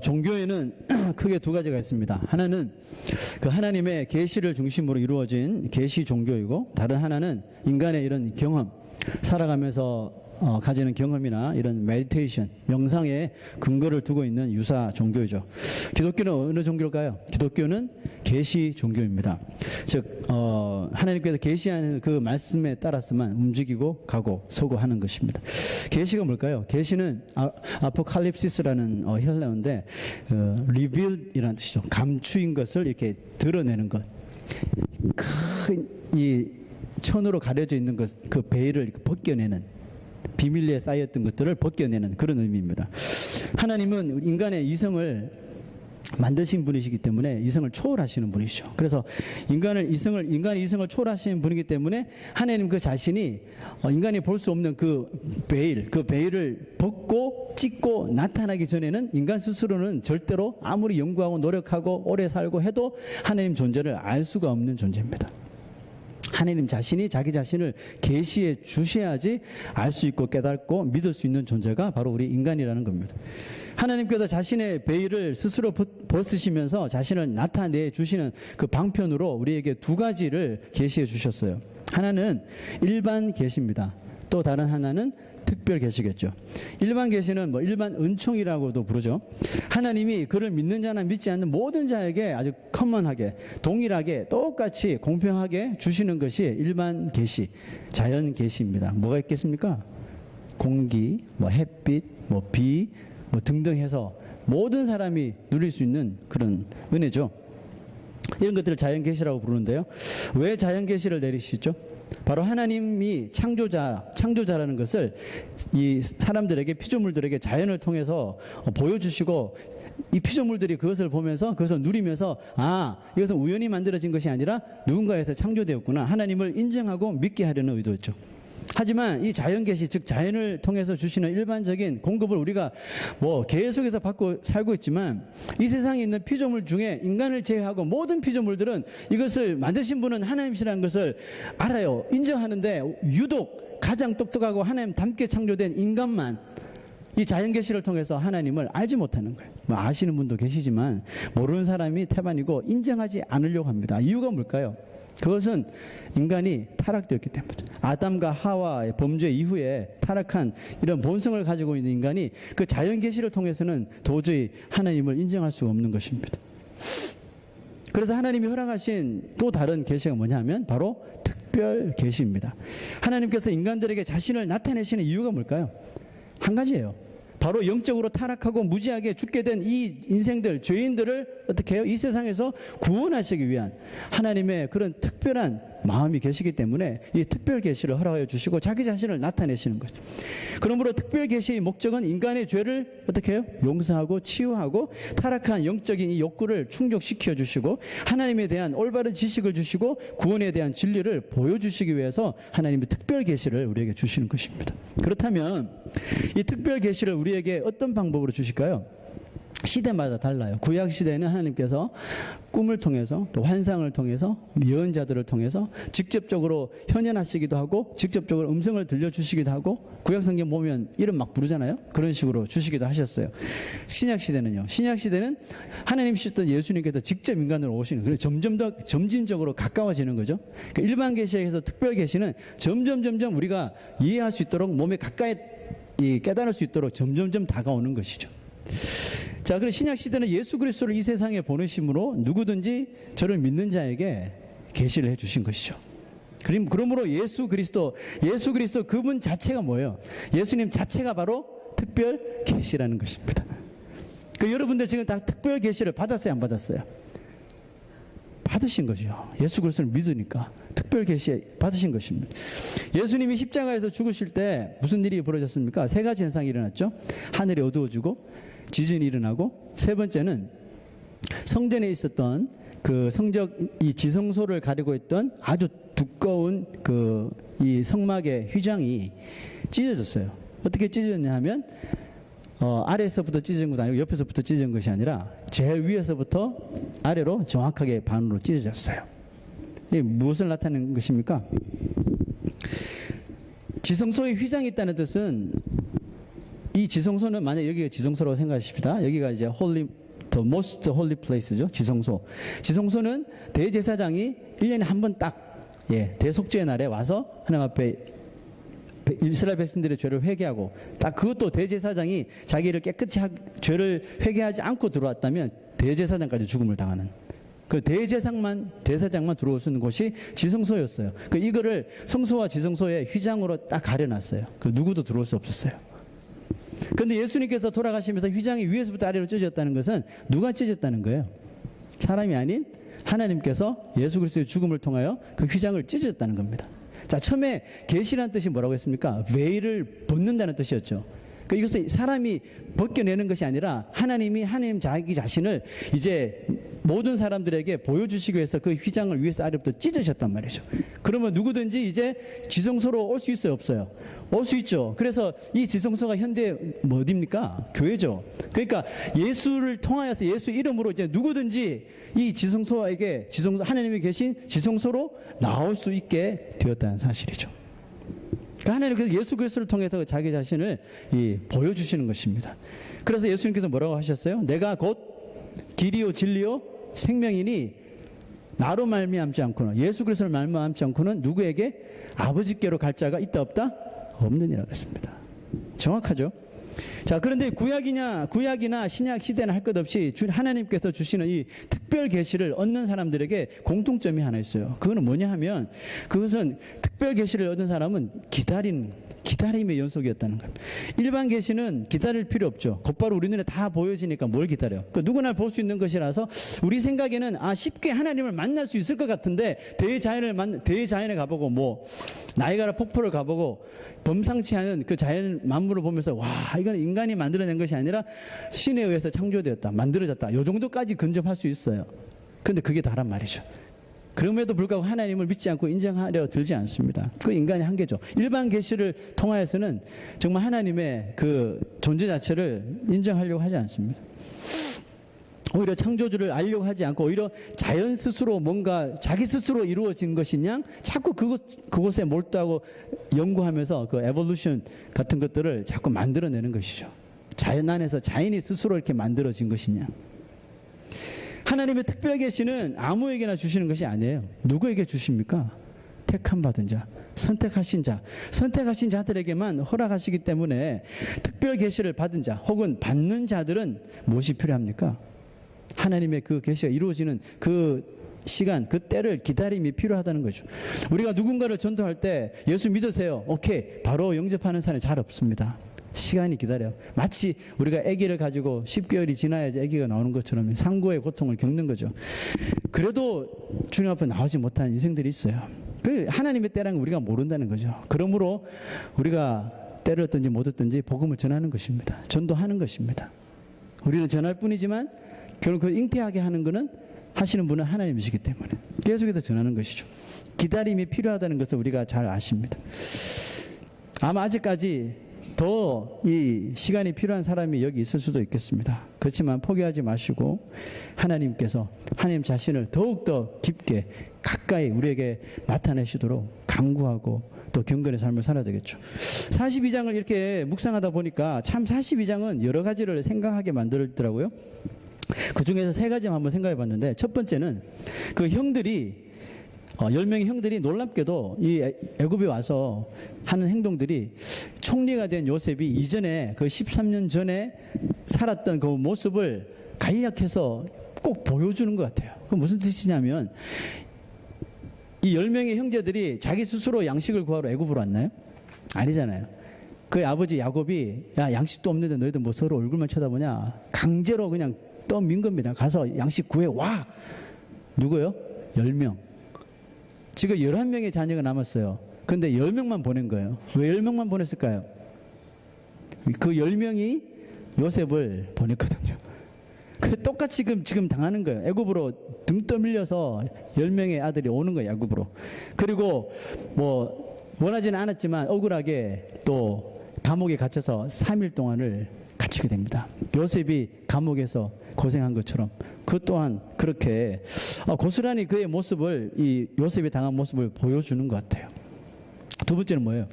종교에는 크게 두 가지가 있습니다. 하나는 그 하나님의 계시를 중심으로 이루어진 계시 종교이고, 다른 하나는 인간의 이런 경험, 살아가면서 가지는 경험이나 이런 메디테이션, 명상에 근거를 두고 있는 유사 종교이죠. 기독교는 어느 종교일까요? 기독교는 계시 종교입니다. 즉 하나님께서 계시하는 그 말씀에 따라서만 움직이고 가고 서고 하는 것입니다. 계시가 뭘까요? 계시는 아포칼립시스라는 헬라어인데 reveal이라는 뜻이죠. 감추인 것을 이렇게 드러내는 것. 큰 이 천으로 가려져 있는 것, 그 베일을 이렇게 벗겨내는, 비밀리에 쌓였던 것들을 벗겨내는 그런 의미입니다. 하나님은 인간의 이성을 만드신 분이시기 때문에 이성을 초월하시는 분이시죠. 그래서 인간의 이성을 초월하시는 분이기 때문에 하나님 그 자신이 인간이 볼 수 없는 그 베일을 벗고 찢고 나타나기 전에는 인간 스스로는 절대로 아무리 연구하고 노력하고 오래 살고 해도 하나님 존재를 알 수가 없는 존재입니다. 하나님 자신이 자기 자신을 계시해 주셔야지 알 수 있고 깨닫고 믿을 수 있는 존재가 바로 우리 인간이라는 겁니다. 하나님께서 자신의 베일을 스스로 벗으시면서 자신을 나타내 주시는 그 방편으로 우리에게 두 가지를 계시해 주셨어요. 하나는 일반 계시입니다. 또 다른 하나는 특별 계시겠죠. 일반 계시는 일반 은총이라고도 부르죠. 하나님이 그를 믿는 자나 믿지 않는 모든 자에게 아주 커먼하게, 동일하게, 똑같이 공평하게 주시는 것이 일반 계시, 자연 계시입니다. 뭐가 있겠습니까? 공기, 햇빛, 비 등등 해서 모든 사람이 누릴 수 있는 그런 은혜죠. 이런 것들을 자연 계시라고 부르는데요. 왜 자연 계시를 내리시죠? 바로 하나님이 창조자라는 것을 이 사람들에게, 피조물들에게 자연을 통해서 보여주시고, 이 피조물들이 그것을 보면서 그것을 누리면서 이것은 우연히 만들어진 것이 아니라 누군가에서 창조되었구나, 하나님을 인정하고 믿게 하려는 의도였죠. 하지만 이 자연 계시, 즉 자연을 통해서 주시는 일반적인 공급을 우리가 계속해서 받고 살고 있지만, 이 세상에 있는 피조물 중에 인간을 제외하고 모든 피조물들은 이것을 만드신 분은 하나님이시라는 것을 알아요. 인정하는데 유독 가장 똑똑하고 하나님 닮게 창조된 인간만 이 자연 계시를 통해서 하나님을 알지 못하는 거예요. 아시는 분도 계시지만 모르는 사람이 태반이고 인정하지 않으려고 합니다. 이유가 뭘까요? 그것은 인간이 타락되었기 때문이죠. 아담과 하와의 범죄 이후에 타락한 이런 본성을 가지고 있는 인간이 그 자연 계시를 통해서는 도저히 하나님을 인정할 수가 없는 것입니다. 그래서 하나님이 허락하신 또 다른 계시가 뭐냐면 바로 특별 계시입니다. 하나님께서 인간들에게 자신을 나타내시는 이유가 뭘까요? 한 가지예요. 바로 영적으로 타락하고 무지하게 죽게 된 이 인생들, 죄인들을 어떻게 해요? 이 세상에서 구원하시기 위한 하나님의 그런 특별한 마음이 계시기 때문에 이 특별 계시를 허락하여 주시고 자기 자신을 나타내시는 거죠. 그러므로 특별 계시의 목적은 인간의 죄를 어떻게 해요? 용서하고 치유하고 타락한 영적인 이 욕구를 충족시켜 주시고 하나님에 대한 올바른 지식을 주시고 구원에 대한 진리를 보여주시기 위해서 하나님의 특별 계시를 우리에게 주시는 것입니다. 그렇다면 이 특별 계시를 우리에게 어떤 방법으로 주실까요? 시대마다 달라요. 구약 시대에는 하나님께서 꿈을 통해서, 또 환상을 통해서, 예언자들을 통해서 직접적으로 현현하시기도 하고 직접적으로 음성을 들려주시기도 하고, 구약 성경 보면 이름 막 부르잖아요. 그런 식으로 주시기도 하셨어요. 신약 시대는요. 신약 시대는 하나님이셨던 예수님께서 직접 인간으로 오시는, 그래서 점점 더 점진적으로 가까워지는 거죠. 그러니까 일반 계시에서 특별 계시는 점점 우리가 이해할 수 있도록, 몸에 가까이 깨달을 수 있도록 점점 다가오는 것이죠. 자, 그리고 신약 시대는 예수 그리스도를 이 세상에 보내심으로 누구든지 저를 믿는 자에게 계시를 해주신 것이죠. 그러므로 예수 그리스도 그분 자체가 뭐예요? 예수님 자체가 바로 특별 계시라는 것입니다. 여러분들 지금 다 특별 계시를 받았어요, 안 받았어요? 받으신 거죠. 예수 그리스도를 믿으니까 특별 계시 받으신 것입니다. 예수님이 십자가에서 죽으실 때 무슨 일이 벌어졌습니까? 세 가지 현상이 일어났죠. 하늘이 어두워지고 지진이 일어나고, 세 번째는 성전에 있었던 그 이 지성소를 가리고 있던 아주 두꺼운 이 성막의 휘장이 찢어졌어요. 어떻게 찢어졌냐 하면 아래에서부터 찢어진 것도 아니고 옆에서부터 찢어진 것이 아니라 제일 위에서부터 아래로 정확하게 반으로 찢어졌어요. 이게 무엇을 나타내는 것입니까? 지성소에 휘장이 있다는 뜻은 이 지성소는 만약 여기가 지성소라고 생각하십시다. 여기가 이제 the most holy place죠. 지성소. 지성소는 대제사장이 1년에 한 번 딱, 대속죄의 날에 와서 하나님 앞에 이스라엘 백성들의 죄를 회개하고, 딱 그것도 대제사장이 자기를 깨끗이 죄를 회개하지 않고 들어왔다면 대제사장까지 죽음을 당하는, 그 대제사장만 들어올 수 있는 곳이 지성소였어요. 그 이거를 성소와 지성소의 휘장으로 딱 가려놨어요. 그 누구도 들어올 수 없었어요. 그런데 예수님께서 돌아가시면서 휘장이 위에서부터 아래로 찢어졌다는 것은 누가 찢었다는 거예요? 사람이 아닌 하나님께서 예수 그리스도의 죽음을 통하여 그 휘장을 찢어졌다는 겁니다. 자, 처음에 계시라는 뜻이 뭐라고 했습니까? veil을 벗는다는 뜻이었죠. 그 이것은 사람이 벗겨내는 것이 아니라 하나님 자기 자신을 이제 모든 사람들에게 보여주시기 위해서 그 휘장을 위에서 아래부터 찢으셨단 말이죠. 그러면 누구든지 이제 지성소로 올 수 있어요, 없어요? 올 수 있죠. 그래서 이 지성소가 현대 뭐 어디입니까? 교회죠. 그러니까 예수를 통하여서 예수 이름으로 이제 누구든지 이 지성소에게 하나님이 계신 지성소로 나올 수 있게 되었다는 사실이죠. 그러니까 하나님께서 예수 그리스도를 통해서 자기 자신을 보여주시는 것입니다. 그래서 예수님께서 뭐라고 하셨어요? 내가 곧 길이요 진리요 생명이니 나로 말미암지 않고는, 예수 그리스도를 말미암지 않고는 누구에게 아버지께로 갈 자가 있다 없다? 없느니라 그랬습니다. 정확하죠? 자, 그런데 구약이나 신약 시대는 할 것 없이 하나님께서 주시는 이 특별 계시를 얻는 사람들에게 공통점이 하나 있어요. 그거는 뭐냐 하면, 그것은 특별 계시를 얻은 사람은 기다림의 연속이었다는 거예요. 일반 계시는 기다릴 필요 없죠. 곧바로 우리 눈에 다 보여지니까 뭘 기다려? 누구나 볼 수 있는 것이라서 우리 생각에는 쉽게 하나님을 만날 수 있을 것 같은데, 대자연에 가보고 뭐 나이가라 폭포를 가보고 범상치 않은 그 자연 만물을 보면서 와, 이건 인간이 만들어낸 것이 아니라 신에 의해서 창조되었다, 만들어졌다, 요 정도까지 근접할 수 있어요. 그런데 그게 다란 말이죠. 그럼에도 불구하고 하나님을 믿지 않고 인정하려 들지 않습니다. 그 인간의 한계죠. 일반 계시를 통하여서는 정말 하나님의 그 존재 자체를 인정하려고 하지 않습니다. 오히려 창조주를 알려고 하지 않고 오히려 자연 스스로 뭔가 자기 스스로 이루어진 것이냐, 자꾸 그곳에 몰두하고 연구하면서 그 에볼루션 같은 것들을 자꾸 만들어내는 것이죠. 자연 안에서 자연이 스스로 이렇게 만들어진 것이냐. 하나님의 특별 계시는 아무에게나 주시는 것이 아니에요. 누구에게 주십니까? 택함 받은 자, 선택하신 자들에게만 허락하시기 때문에 특별 계시를 받은 자 혹은 받는 자들은 무엇이 필요합니까? 하나님의 그 계시가 이루어지는 그 시간, 그 때를 기다림이 필요하다는 거죠. 우리가 누군가를 전도할 때 예수 믿으세요, 오케이, 바로 영접하는 사람이 잘 없습니다. 시간이 기다려요. 마치 우리가 아기를 가지고 10개월이 지나야지 아기가 나오는 것처럼 상고의 고통을 겪는 거죠. 그래도 주님 앞에 나오지 못한 인생들이 있어요. 그 하나님의 때라는 걸 우리가 모른다는 거죠. 그러므로 우리가 때를 얻든지 못 얻든지 복음을 전하는 것입니다. 전도하는 것입니다. 우리는 전할 뿐이지만 결국 그 잉태하게 하는 것은 하시는 분은 하나님이시기 때문에 계속해서 전하는 것이죠. 기다림이 필요하다는 것을 우리가 잘 아십니다. 아마 아직까지 더 이 시간이 필요한 사람이 여기 있을 수도 있겠습니다. 그렇지만 포기하지 마시고 하나님께서 하나님 자신을 더욱더 깊게 가까이 우리에게 나타내시도록 간구하고 또 경건의 삶을 살아야 되겠죠. 42장을 이렇게 묵상하다 보니까 참 42장은 여러 가지를 생각하게 만들더라고요. 그 중에서 3가지만 한번 생각해 봤는데, 첫 번째는 그 형들이 10명의 형들이 놀랍게도 이 애굽에 와서 하는 행동들이 총리가 된 요셉이 이전에 그 13년 전에 살았던 그 모습을 간략해서 꼭 보여주는 것 같아요. 그 무슨 뜻이냐면, 이 10명의 형제들이 자기 스스로 양식을 구하러 애굽으로 왔나요? 아니잖아요. 그 아버지 야곱이 야, 양식도 없는데 너희들 뭐 서로 얼굴만 쳐다보냐, 강제로 그냥 떠민 겁니다. 가서 양식 구해 와. 누구요? 10명. 지금 11명의 자녀가 남았어요. 그런데 10명만 보낸 거예요. 왜 10명만 보냈을까요? 그 10명이 요셉을 보냈거든요. 그 똑같이 지금 당하는 거예요. 애굽으로 등 떠밀려서 10명의 아들이 오는 거예요. 애굽으로. 그리고 뭐 원하지는 않았지만 억울하게 또 감옥에 갇혀서 3일 동안을 갇히게 됩니다. 요셉이 감옥에서 고생한 것처럼 그 또한 그렇게 고스란히 그의 모습을, 이 요셉이 당한 모습을 보여주는 것 같아요. 두 번째는 뭐예요?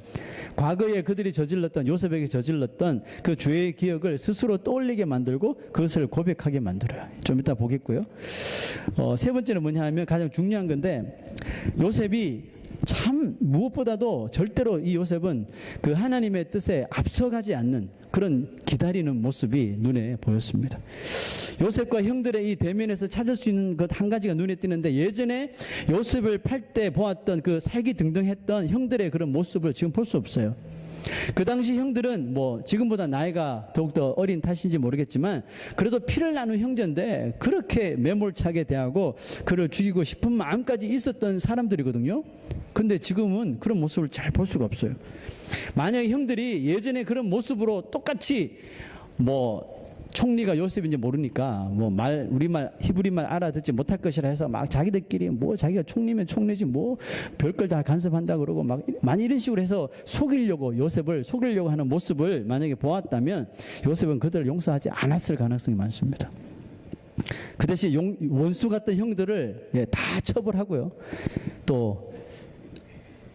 과거에 그들이 저질렀던, 요셉에게 저질렀던 그 죄의 기억을 스스로 떠올리게 만들고 그것을 고백하게 만들어요. 좀 이따 보겠고요. 세 번째는 뭐냐 하면 가장 중요한 건데, 요셉이 참 무엇보다도 절대로 이 요셉은 그 하나님의 뜻에 앞서가지 않는 그런 기다리는 모습이 눈에 보였습니다. 요셉과 형들의 이 대면에서 찾을 수 있는 것 한 가지가 눈에 띄는데, 예전에 요셉을 팔 때 보았던 그 살기등등했던 형들의 그런 모습을 지금 볼 수 없어요. 그 당시 형들은 뭐 지금보다 나이가 더욱더 어린 탓인지 모르겠지만 그래도 피를 나눈 형제인데 그렇게 매몰차게 대하고 그를 죽이고 싶은 마음까지 있었던 사람들이거든요. 근데 지금은 그런 모습을 잘 볼 수가 없어요. 만약에 형들이 예전에 그런 모습으로 똑같이 뭐 총리가 요셉인지 모르니까 뭐 우리말 히브리말 알아듣지 못할 것이라 해서 막 자기들끼리 뭐 자기가 총리면 총리지 뭐 별걸 다 간섭한다 그러고 막 많이 이런 식으로 해서 요셉을 속이려고 하는 모습을 만약에 보았다면 요셉은 그들을 용서하지 않았을 가능성이 많습니다. 그 대신 원수 같던 형들을 다 처벌하고요. 또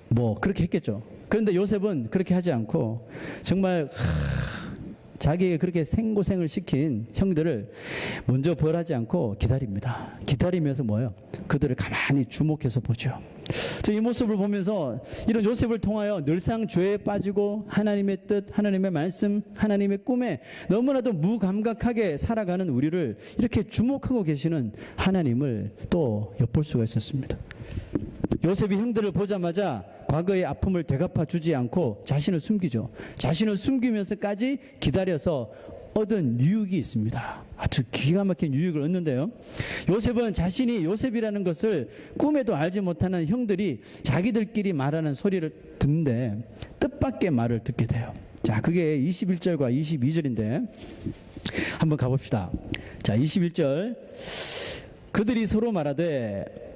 뭐 그렇게 했겠죠. 그런데 요셉은 그렇게 하지 않고 정말 자기에게 그렇게 생고생을 시킨 형들을 먼저 벌하지 않고 기다립니다. 기다리면서 뭐예요? 그들을 가만히 주목해서 보죠. 이 모습을 보면서 이런 요셉을 통하여 늘상 죄에 빠지고 하나님의 뜻, 하나님의 말씀, 하나님의 꿈에 너무나도 무감각하게 살아가는 우리를 이렇게 주목하고 계시는 하나님을 또 엿볼 수가 있었습니다. 요셉이 형들을 보자마자 과거의 아픔을 되갚아 주지 않고 자신을 숨기죠. 자신을 숨기면서까지 기다려서 얻은 유익이 있습니다. 아주 기가 막힌 유익을 얻는데요. 요셉은 자신이 요셉이라는 것을 꿈에도 알지 못하는 형들이 자기들끼리 말하는 소리를 듣는데 뜻밖의 말을 듣게 돼요. 자, 그게 21절과 22절인데 한번 가봅시다. 자, 21절. 그들이 서로 말하되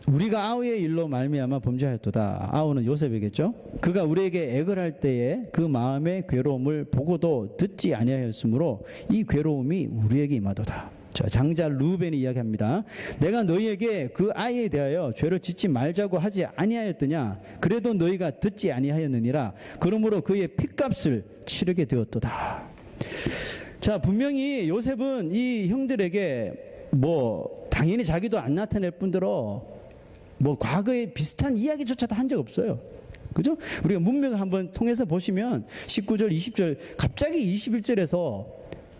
우리가 아우의 일로 말미암아 범죄하였도다. 아우는 요셉이겠죠. 그가 우리에게 애걸할 때에 그 마음의 괴로움을 보고도 듣지 아니하였으므로 이 괴로움이 우리에게 임하도다. 자, 장자 루벤이 이야기합니다. 내가 너희에게 그 아이에 대하여 죄를 짓지 말자고 하지 아니하였더냐. 그래도 너희가 듣지 아니하였느니라. 그러므로 그의 핏값을 치르게 되었도다. 자, 분명히 요셉은 이 형들에게 뭐 당연히 자기도 안 나타낼 뿐더러 뭐 과거에 비슷한 이야기조차도 한 적 없어요. 그죠? 우리가 문맥을 한번 통해서 보시면 19절, 20절, 갑자기 21절에서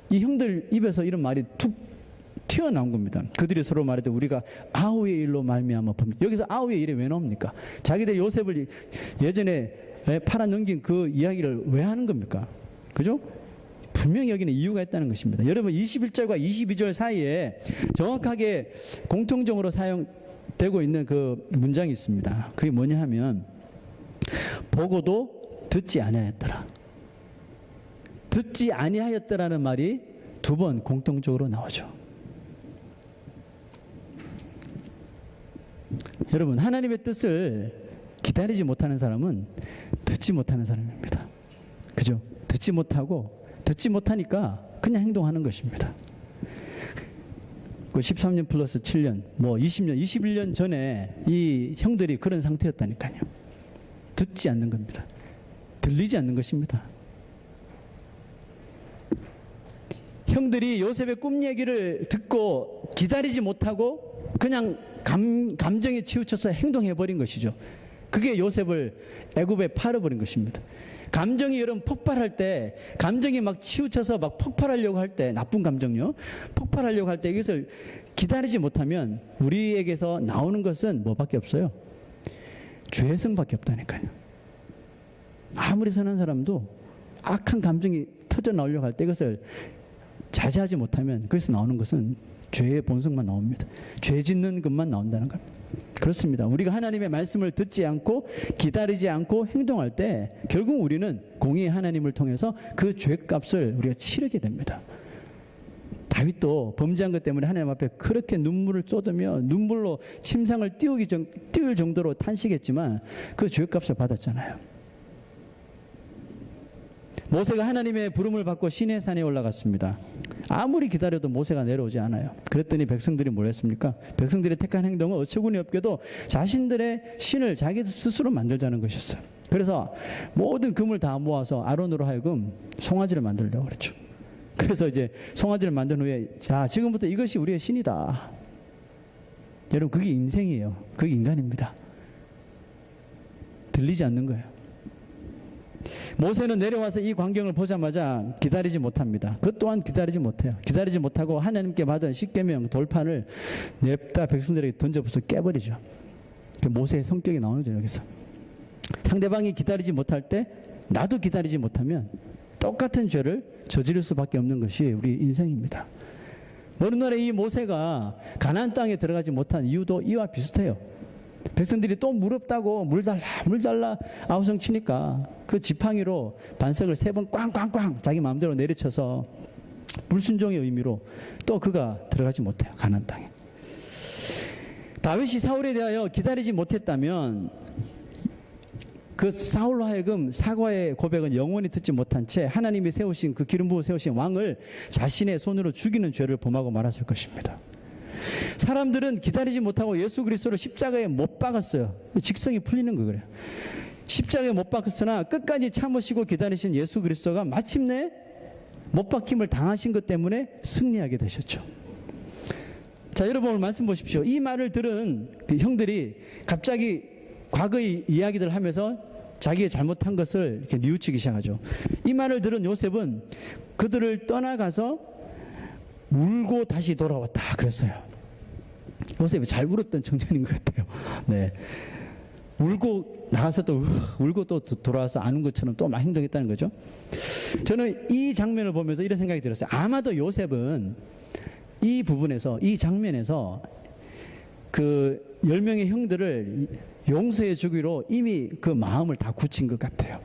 이 형들 입에서 이런 말이 툭 튀어나온 겁니다. 그들이 서로 말해도 우리가 아우의 일로 말미암아 여기서 아우의 일이 왜 나옵니까? 자기들이 요셉을 예전에 팔아넘긴 그 이야기를 왜 하는 겁니까? 그죠? 분명히 여기는 이유가 있다는 것입니다. 여러분 21절과 22절 사이에 정확하게 공통적으로 사용되고 있는 그 문장이 있습니다. 그게 뭐냐 하면 보고도 듣지 아니하였더라. 듣지 아니하였더라는 말이 두 번 공통적으로 나오죠. 여러분 하나님의 뜻을 기다리지 못하는 사람은 듣지 못하는 사람입니다. 그죠? 듣지 못하니까 그냥 행동하는 것입니다. 13년 플러스 7년, 뭐 20년, 21년 전에 이 형들이 그런 상태였다니까요. 듣지 않는 겁니다. 들리지 않는 것입니다. 형들이 요셉의 꿈 얘기를 듣고 기다리지 못하고 그냥 감정에 치우쳐서 행동해버린 것이죠. 그게 요셉을 애굽에 팔아버린 것입니다. 감정이 여러분 폭발할 때, 감정이 막 치우쳐서 막 폭발하려고 할 때, 나쁜 감정요, 폭발하려고 할 때 이것을 기다리지 못하면 우리에게서 나오는 것은 뭐밖에 없어요? 죄성밖에 없다니까요. 아무리 선한 사람도 악한 감정이 터져 나오려고 할 때 이것을 자제하지 못하면 거기서 나오는 것은 죄의 본성만 나옵니다. 죄 짓는 것만 나온다는 겁니다. 그렇습니다. 우리가 하나님의 말씀을 듣지 않고 기다리지 않고 행동할 때 결국 우리는 공의의 하나님을 통해서 그 죄값을 우리가 치르게 됩니다. 다윗도 범죄한 것 때문에 하나님 앞에 그렇게 눈물을 쏟으며 눈물로 침상을 띄울 정도로 탄식했지만 그 죄값을 받았잖아요. 모세가 하나님의 부름을 받고 시내 산에 올라갔습니다. 아무리 기다려도 모세가 내려오지 않아요. 그랬더니 백성들이 뭘 했습니까? 백성들이 택한 행동은 어처구니 없게도 자신들의 신을 자기 스스로 만들자는 것이었어요. 그래서 모든 금을 다 모아서 아론으로 하여금 송아지를 만들려고 그랬죠. 그래서 이제 송아지를 만든 후에 자, 지금부터 이것이 우리의 신이다. 여러분, 그게 인생이에요. 그게 인간입니다. 들리지 않는 거예요. 모세는 내려와서 이 광경을 보자마자 기다리지 못합니다. 그것 또한 기다리지 못해요. 기다리지 못하고 하나님께 받은 십계명 돌판을 냅다 백성들에게 던져부숴서 깨버리죠. 모세의 성격이 나오는 거죠, 여기서. 상대방이 기다리지 못할 때 나도 기다리지 못하면 똑같은 죄를 저지를 수밖에 없는 것이 우리 인생입니다. 오늘날에 이 모세가 가나안 땅에 들어가지 못한 이유도 이와 비슷해요. 백성들이 또 물 없다고 물 달라 아우성 치니까 그 지팡이로 반석을 3번 꽝꽝꽝 자기 마음대로 내리쳐서 불순종의 의미로 또 그가 들어가지 못해요, 가나안 땅에. 다윗이 사울에 대하여 기다리지 못했다면 그 사울로 하여금 사과의 고백은 영원히 듣지 못한 채 하나님이 세우신 그 기름 부어 세우신 왕을 자신의 손으로 죽이는 죄를 범하고 말았을 것입니다. 사람들은 기다리지 못하고 예수 그리스도를 십자가에 못 박았어요. 직성이 풀리는 거 그래요. 십자가에 못 박았으나 끝까지 참으시고 기다리신 예수 그리스도가 마침내 못 박힘을 당하신 것 때문에 승리하게 되셨죠. 자, 여러분 오늘 말씀 보십시오. 이 말을 들은 그 형들이 갑자기 과거의 이야기들 하면서 자기의 잘못한 것을 이렇게 뉘우치기 시작하죠. 이 말을 들은 요셉은 그들을 떠나가서 울고 다시 돌아왔다 그랬어요. 요셉이 잘 울었던 청년인 것 같아요. 네. 울고 나가서 또 울고 또 돌아와서 아는 것처럼 또 막 행동했다는 거죠. 저는 이 장면을 보면서 이런 생각이 들었어요. 아마도 요셉은 이 부분에서, 이 장면에서 그 10명의 형들을 용서해 주기로 이미 그 마음을 다 굳힌 것 같아요.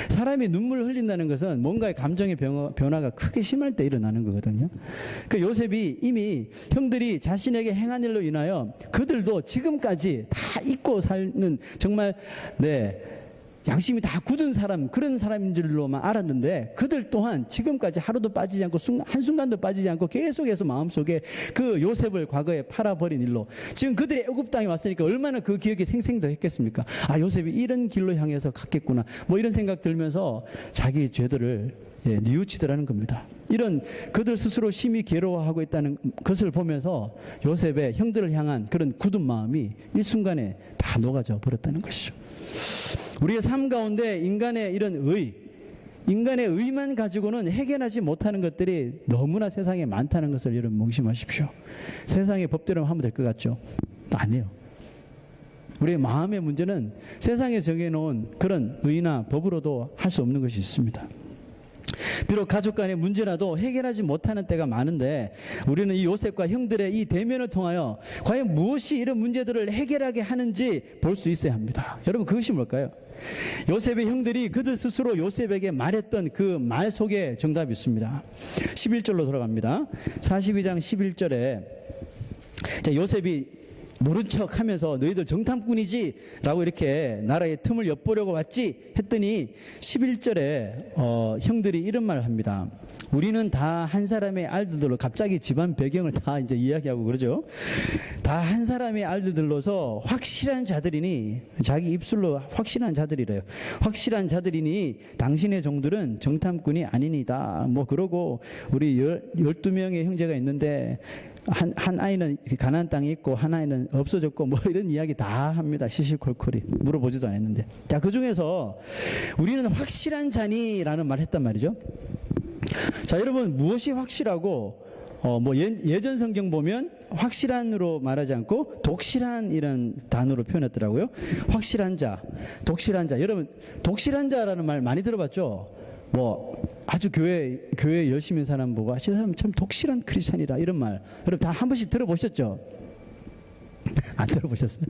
사람이 눈물을 흘린다는 것은 뭔가의 감정의 변화가 크게 심할 때 일어나는 거거든요. 그 요셉이 이미 형들이 자신에게 행한 일로 인하여 그들도 지금까지 다 잊고 사는 정말 양심이 다 굳은 사람, 그런 사람인 줄로만 알았는데 그들 또한 지금까지 하루도 빠지지 않고 한순간도 빠지지 않고 계속해서 마음속에 그 요셉을 과거에 팔아버린 일로 지금 그들이 애굽 땅에 왔으니까 얼마나 그 기억이 생생했겠습니까? 아, 요셉이 이런 길로 향해서 갔겠구나, 뭐 이런 생각 들면서 자기 죄들을 뉘우치더라는 겁니다. 이런 그들 스스로 심히 괴로워하고 있다는 것을 보면서 요셉의 형들을 향한 그런 굳은 마음이 일순간에 다 녹아져 버렸다는 것이죠. 우리의 삶 가운데 인간의 이런 인간의 의만 가지고는 해결하지 못하는 것들이 너무나 세상에 많다는 것을 여러분 명심하십시오. 세상의 법대로 하면 될 것 같죠? 아니에요. 우리의 마음의 문제는 세상에 정해놓은 그런 의나 법으로도 할 수 없는 것이 있습니다. 비록 가족 간의 문제라도 해결하지 못하는 때가 많은데 우리는 이 요셉과 형들의 이 대면을 통하여 과연 무엇이 이런 문제들을 해결하게 하는지 볼 수 있어야 합니다. 여러분, 그것이 뭘까요? 요셉의 형들이 그들 스스로 요셉에게 말했던 그 말 속에 정답이 있습니다. 11절로 들어갑니다. 42장 11절에 요셉이 모른 척 하면서 너희들 정탐꾼이지? 라고 이렇게 나라의 틈을 엿보려고 왔지? 했더니 11절에 형들이 이런 말을 합니다. 우리는 다 한 사람의 알들로, 갑자기 집안 배경을 다 이제 이야기하고 그러죠. 다 한 사람의 알들로서 확실한 자들이니, 자기 입술로 확실한 자들이래요. 확실한 자들이니 당신의 종들은 정탐꾼이 아니니다. 뭐 그러고 우리 12명의 형제가 있는데 한 아이는 가나안 땅에 있고 한 아이는 없어졌고 뭐 이런 이야기 다 합니다. 시시콜콜이 물어보지도 않았는데. 자, 그 중에서 우리는 확실한 자니라는 말을 했단 말이죠. 자, 여러분, 무엇이 확실하고 뭐 예전 성경 보면 확실한으로 말하지 않고 독실한 이런 단어로 표현했더라고요. 확실한 자, 독실한 자. 여러분, 독실한 자라는 말 많이 들어봤죠? 뭐 아주 교회 열심히 한 사람 보고 저 사람 참 독실한 크리스찬이라, 이런 말 여러분 다 한 번씩 들어보셨죠? 안 들어보셨어요?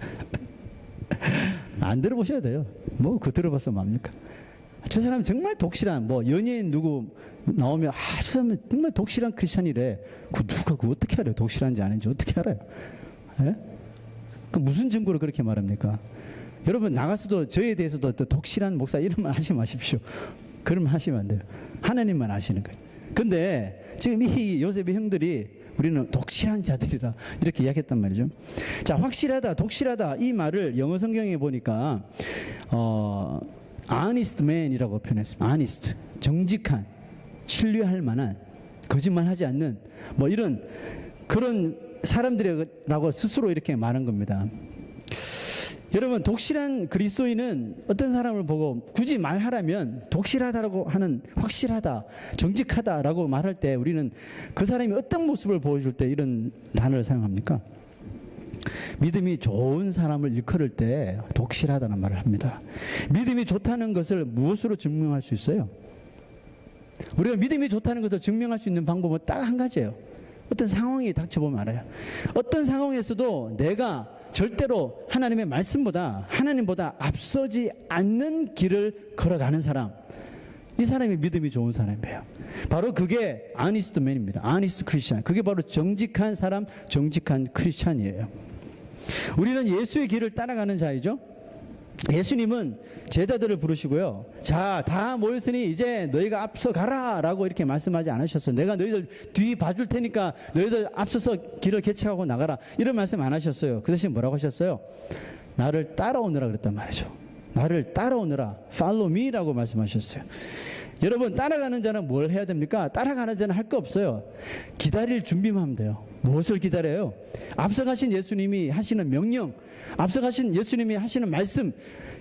안 들어보셔야 돼요. 뭐 그 들어봐서 뭡니까? 저 사람 정말 독실한, 뭐 연예인 누구 나오면 저 사람은 정말 독실한 크리스찬이래. 누가 어떻게 알아요? 독실한지 아닌지 어떻게 알아요? 예? 그 무슨 증거로 그렇게 말합니까? 여러분, 나가서도 저에 대해서도 또 독실한 목사 이런 말 하지 마십시오. 그러면 하시면 안 돼요. 하나님만 아시는 거예요. 근데 지금 이 요셉의 형들이 우리는 독실한 자들이라 이렇게 이야기했단 말이죠. 자, 확실하다, 독실하다, 이 말을 영어 성경에 보니까 honest man이라고 표현했습니다. honest, 정직한, 신뢰할 만한, 거짓말하지 않는 뭐 이런 그런 사람들이라고 스스로 이렇게 말한 겁니다. 여러분, 독실한 그리스도인은 어떤 사람을 보고 굳이 말하라면 독실하다라고 하는, 확실하다, 정직하다라고 말할 때 우리는 그 사람이 어떤 모습을 보여줄 때 이런 단어를 사용합니까? 믿음이 좋은 사람을 일컬을 때 독실하다는 말을 합니다. 믿음이 좋다는 것을 무엇으로 증명할 수 있어요? 우리가 믿음이 좋다는 것을 증명할 수 있는 방법은 딱 한 가지예요. 어떤 상황이 닥쳐보면 알아요. 어떤 상황에서도 내가 절대로 하나님의 말씀보다, 하나님보다 앞서지 않는 길을 걸어가는 사람, 이 사람이 믿음이 좋은 사람이에요. 바로 그게 honest man입니다. honest Christian. 그게 바로 정직한 사람, 정직한 크리스찬이에요. 우리는 예수의 길을 따라가는 자이죠. 예수님은 제자들을 부르시고요. 자, 다 모였으니 이제 너희가 앞서 가라 라고 이렇게 말씀하지 않으셨어요. 내가 너희들 뒤 봐줄 테니까 너희들 앞서서 길을 개척하고 나가라, 이런 말씀 안 하셨어요. 그 대신 뭐라고 하셨어요? 나를 따라오느라 그랬단 말이죠. 나를 따라오느라, follow me라고 말씀하셨어요. 여러분, 따라가는 자는 뭘 해야 됩니까? 따라가는 자는 할 거 없어요. 기다릴 준비만 하면 돼요. 무엇을 기다려요? 앞서가신 예수님이 하시는 명령, 앞서가신 예수님이 하시는 말씀,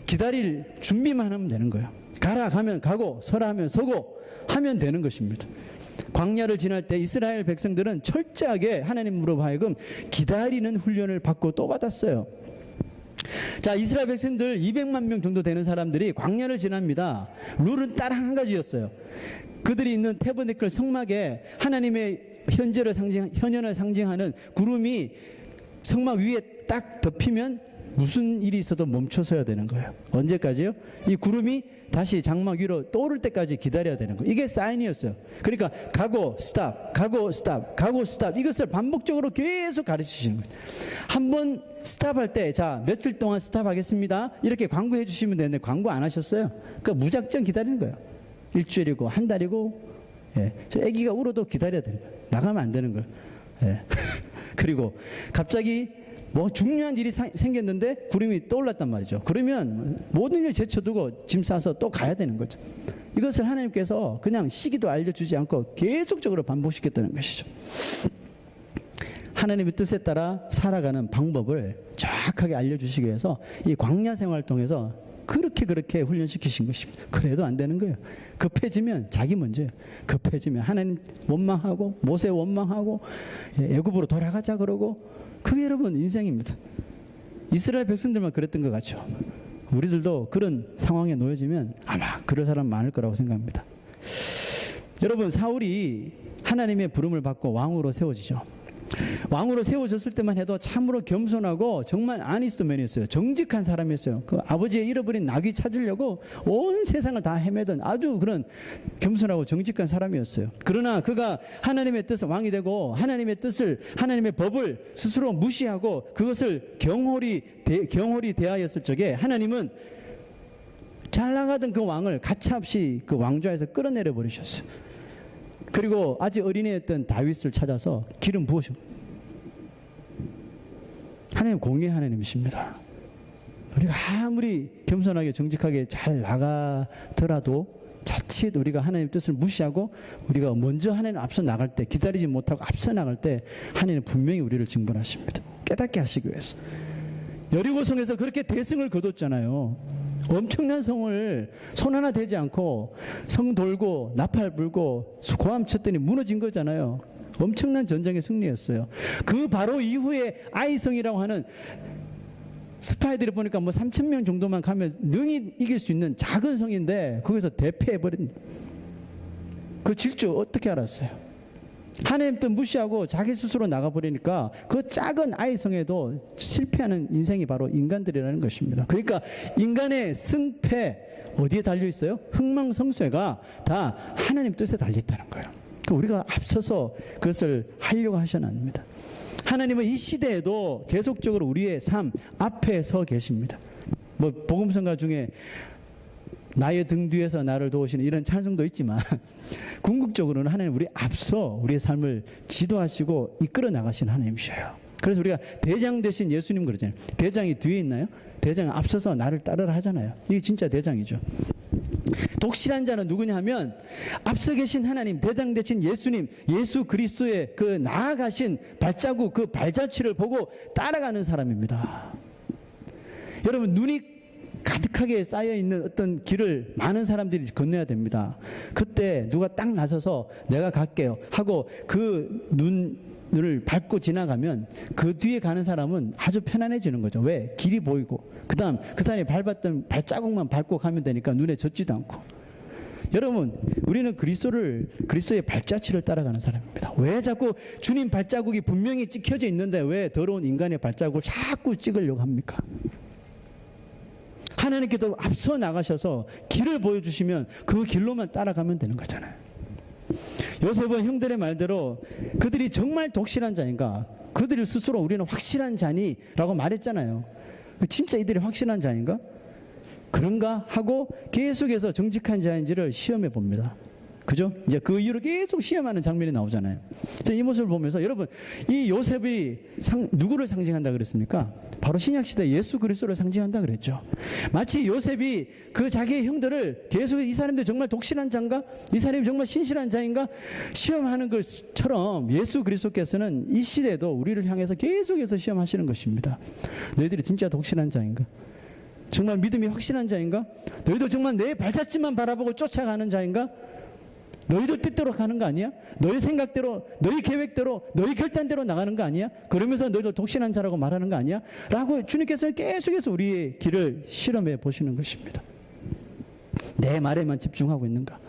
기다릴 준비만 하면 되는 거예요. 가라 가면 가고, 서라 하면 서고 하면 되는 것입니다. 광야를 지날 때 이스라엘 백성들은 철저하게 하나님으로 하여금 기다리는 훈련을 받고 또 받았어요. 자, 이스라엘 백성들 200만 명 정도 되는 사람들이 광야를 지납니다. 룰은 딱 한 가지였어요. 그들이 있는 태버네클 성막에 하나님의 현현을 상징하는 구름이 성막 위에 딱 덮이면 무슨 일이 있어도 멈춰서야 되는 거예요. 언제까지요? 이 구름이 다시 장막 위로 떠오를 때까지 기다려야 되는 거예요. 이게 사인이었어요. 그러니까 가고 스탑, 가고 스탑, 가고 스탑, 이것을 반복적으로 계속 가르치시는 거예요. 한번 스탑할 때, 자, 며칠 동안 스탑하겠습니다, 이렇게 광고해 주시면 되는데 광고 안 하셨어요. 그러니까 무작정 기다리는 거예요. 일주일이고 한 달이고, 예, 저 아기가 울어도 기다려야 되는 거예요. 나가면 안 되는 거예요. 예. 그리고 갑자기 뭐 중요한 일이 생겼는데 구름이 떠올랐단 말이죠. 그러면 모든 일 제쳐두고 짐 싸서 또 가야 되는 거죠. 이것을 하나님께서 그냥 시기도 알려주지 않고 계속적으로 반복시켰다는 것이죠. 하나님의 뜻에 따라 살아가는 방법을 정확하게 알려주시기 위해서 이 광야 생활을 통해서 그렇게 훈련시키신 것입니다. 그래도 안 되는 거예요. 급해지면 자기 문제예요. 급해지면 하나님 원망하고, 모세 원망하고, 애굽으로 돌아가자 그러고, 그게 여러분 인생입니다. 이스라엘 백성들만 그랬던 것 같죠. 우리들도 그런 상황에 놓여지면 아마 그럴 사람 많을 거라고 생각합니다. 여러분, 사울이 하나님의 부름을 받고 왕으로 세워지죠. 왕으로 세워졌을 때만 해도 참으로 겸손하고 정말 아니스트맨이었어요. 정직한 사람이었어요. 그 아버지의 잃어버린 나귀 찾으려고 온 세상을 다 헤매던 아주 그런 겸손하고 정직한 사람이었어요. 그러나 그가 하나님의 뜻을, 왕이 되고 하나님의 뜻을, 하나님의 법을 스스로 무시하고 그것을 경홀히 대하였을 적에 하나님은 잘 나가던 그 왕을 가차없이 그 왕좌에서 끌어내려 버리셨어요. 그리고 아직 어린애였던 다윗을 찾아서 기름 부으시고, 하나님 공의의 하나님이십니다. 우리가 아무리 겸손하게 정직하게 잘 나가더라도 자칫 우리가 하나님의 뜻을 무시하고 우리가 먼저 하나님 앞서 나갈 때, 기다리지 못하고 앞서 나갈 때 하나님은 분명히 우리를 징벌하십니다. 깨닫게 하시기 위해서. 여리고성에서 그렇게 대승을 거뒀잖아요. 엄청난 성을 손 하나 대지 않고 성 돌고 나팔 불고 고함 쳤더니 무너진 거잖아요. 엄청난 전쟁의 승리였어요. 그 바로 이후에 아이성이라고 하는, 스파이들이 보니까 뭐 3,000명 정도만 가면 능히 이길 수 있는 작은 성인데 거기서 대패해버린, 그 질주 어떻게 알았어요? 하나님 뜻 무시하고 자기 스스로 나가버리니까 그 작은 아이성에도 실패하는 인생이 바로 인간들이라는 것입니다. 그러니까 인간의 승패 어디에 달려 있어요? 흥망성쇠가 다 하나님 뜻에 달려 있다는 거예요. 그러니까 우리가 앞서서 그것을 하려고 하셔는 안 됩니다. 하나님은 이 시대에도 계속적으로 우리의 삶 앞에 서 계십니다. 뭐 복음성가 중에 나의 등 뒤에서 나를 도우시는 이런 찬송도 있지만 궁극적으로는 하나님 우리 앞서 우리의 삶을 지도하시고 이끌어 나가시는 하나님이셔요. 그래서 우리가 대장 되신 예수님 그러잖아요. 대장이 뒤에 있나요? 대장이 앞서서 나를 따르라 하잖아요. 이게 진짜 대장이죠. 독실한 자는 누구냐 하면 앞서 계신 하나님, 대장 되신 예수님, 예수 그리스도의 그 나아가신 발자국, 그 발자취를 보고 따라가는 사람입니다. 여러분, 눈이 가득하게 쌓여있는 어떤 길을 많은 사람들이 건너야 됩니다. 그때 누가 딱 나서서 내가 갈게요 하고 그 눈을 밟고 지나가면 그 뒤에 가는 사람은 아주 편안해지는 거죠. 왜? 길이 보이고 그 다음 그 사람이 밟았던 발자국만 밟고 가면 되니까 눈에 젖지도 않고. 여러분, 우리는 그리스도의 발자취를 따라가는 사람입니다. 왜 자꾸 주님 발자국이 분명히 찍혀져 있는데 왜 더러운 인간의 발자국을 자꾸 찍으려고 합니까? 하나님께서 앞서 나가셔서 길을 보여주시면 그 길로만 따라가면 되는 거잖아요. 요셉은 형들의 말대로 그들이 정말 독실한 자인가? 그들이 스스로 우리는 확실한 자니? 라고 말했잖아요. 진짜 이들이 확실한 자인가? 그런가? 하고 계속해서 정직한 자인지를 시험해 봅니다. 그죠? 이제 그 이후로 계속 시험하는 장면이 나오잖아요. 이 모습을 보면서 여러분, 이 요셉이 누구를 상징한다 그랬습니까? 바로 신약시대 예수 그리스도를 상징한다 그랬죠. 마치 요셉이 그 자기의 형들을 계속 이 사람들 정말 독실한 자인가? 이 사람이 정말 신실한 자인가? 시험하는 것처럼 예수 그리스도께서는 이 시대에도 우리를 향해서 계속해서 시험하시는 것입니다. 너희들이 진짜 독실한 자인가? 정말 믿음이 확실한 자인가? 너희도 정말 내 발자취만 바라보고 쫓아가는 자인가? 너희들 뜻대로 가는 거 아니야? 너희 생각대로, 너희 계획대로, 너희 결단대로 나가는 거 아니야? 그러면서 너희도 독실한 자라고 말하는 거 아니야? 라고 주님께서는 계속해서 우리의 길을 실험해 보시는 것입니다. 내 말에만 집중하고 있는가?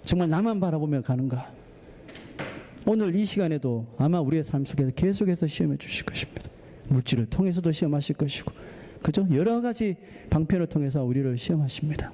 정말 나만 바라보며 가는가? 오늘 이 시간에도 아마 우리의 삶 속에서 계속해서 시험해 주실 것입니다. 물질을 통해서도 시험하실 것이고, 그죠? 여러 가지 방편을 통해서 우리를 시험하십니다.